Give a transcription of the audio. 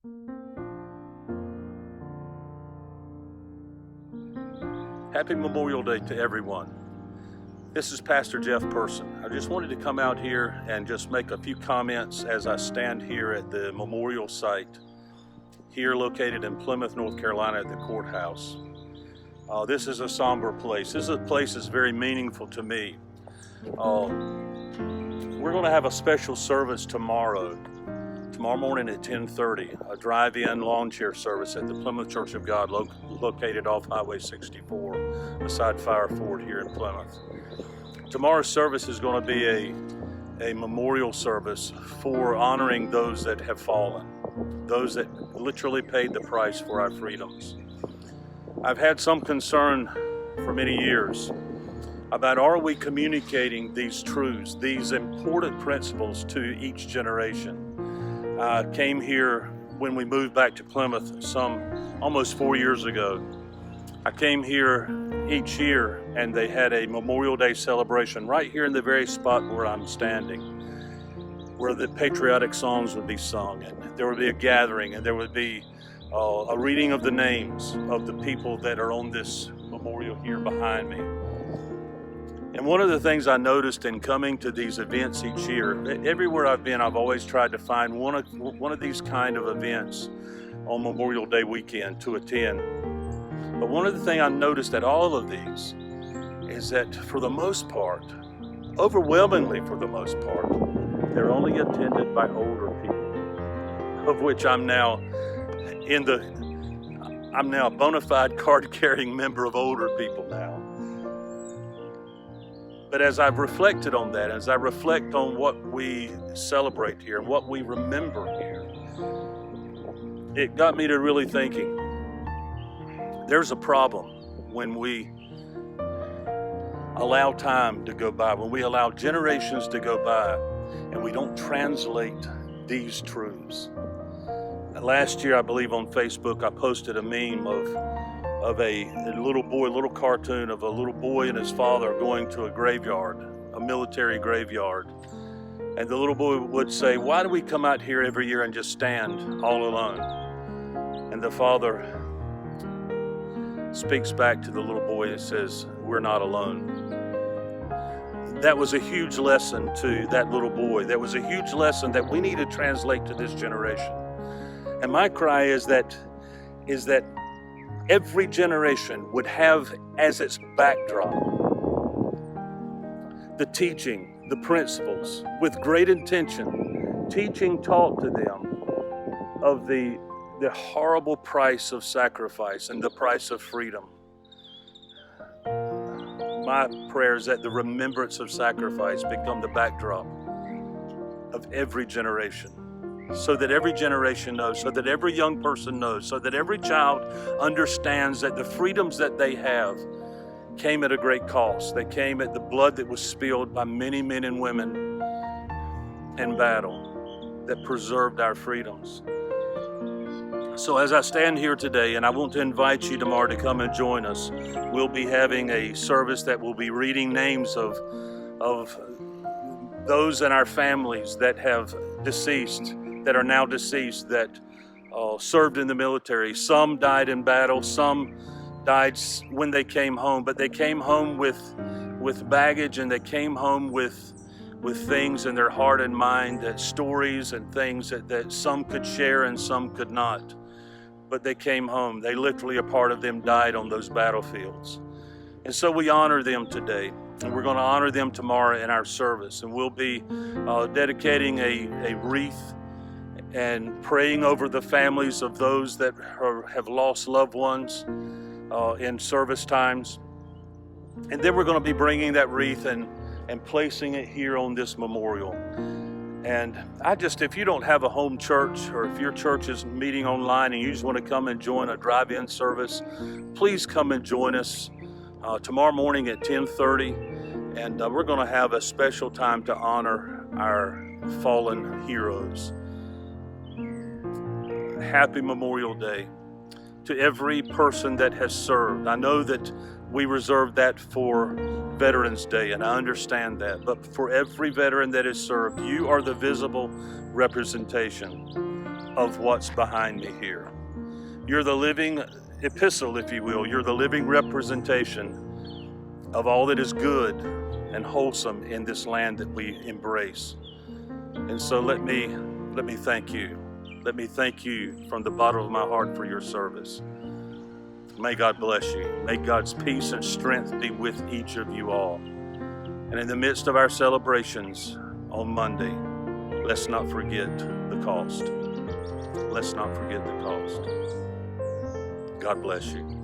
Happy Memorial Day to everyone. This is Pastor Jeff Person. I just wanted to come out here and just make a few comments as I stand here at the memorial site here located in Plymouth, North Carolina at the courthouse. This is a somber place. This is a place that's very meaningful to me. We're going to have a special service tomorrow morning at 10:30, a drive-in lawn chair service at the Plymouth Church of God located off Highway 64 beside Fire Ford here in Plymouth. Tomorrow's service is going to be a memorial service for honoring those that have fallen, those that literally paid the price for our freedoms. I've had some concern for many years about, are we communicating these truths, these important principles to each generation? I came here when we moved back to Plymouth almost 4 years ago. I came here each year and they had a Memorial Day celebration right here in the very spot where I'm standing, where the patriotic songs would be sung, and there would be a gathering, and there would be a reading of the names of the people that are on this memorial here behind me. And one of the things I noticed in coming to these events each year, everywhere I've been, I've always tried to find one of these kind of events on Memorial Day weekend to attend. But one of the things I noticed at all of these is that for the most part, overwhelmingly for the most part, they're only attended by older people, of which I'm now a bona fide card-carrying member of older people now. But as I've reflected on that, as I reflect on what we celebrate here and what we remember here, it got me to really thinking, there's a problem when we allow time to go by, when we allow generations to go by, and we don't translate these truths. Last year, I believe on Facebook, I posted a meme of a little cartoon of a little boy and his father going to a graveyard, a military graveyard. And the little boy would say, "Why do we come out here every year and just stand all alone?" And the father speaks back to the little boy and says, "We're not alone." That was a huge lesson to that little boy. That was a huge lesson that we need to translate to this generation. And my cry is that every generation would have as its backdrop the teaching, the principles, with great intention, teaching taught to them of the horrible price of sacrifice and the price of freedom. My prayer is that the remembrance of sacrifice become the backdrop of every generation, so that every generation knows, so that every young person knows, so that every child understands that the freedoms that they have came at a great cost. They came at the blood that was spilled by many men and women in battle that preserved our freedoms. So as I stand here today, and I want to invite you tomorrow to come and join us, we'll be having a service that will be reading names of those in our families that have deceased, that are now deceased, that served in the military. Some died in battle, some died when they came home, but they came home with baggage, and they came home with things in their heart and mind, that stories and things that some could share and some could not. But they came home. They literally, a part of them died on those battlefields. And so we honor them today. And we're going to honor them tomorrow in our service. And we'll be dedicating a wreath and praying over the families of those that have lost loved ones in service times. And then we're going to be bringing that wreath and placing it here on this memorial. And if you don't have a home church, or if your church is meeting online and you just want to come and join a drive-in service, please come and join us tomorrow morning at 10:30. And we're going to have a special time to honor our fallen heroes. Happy Memorial Day to every person that has served. I know that we reserve that for Veterans Day, and I understand that. But for every veteran that has served, you are the visible representation of what's behind me here. You're the living epistle, if you will. You're the living representation of all that is good and wholesome in this land that we embrace. And so let me thank you. Let me thank you from the bottom of my heart for your service. May God bless you. May God's peace and strength be with each of you all. And in the midst of our celebrations on Monday, let's not forget the cost. Let's not forget the cost. God bless you.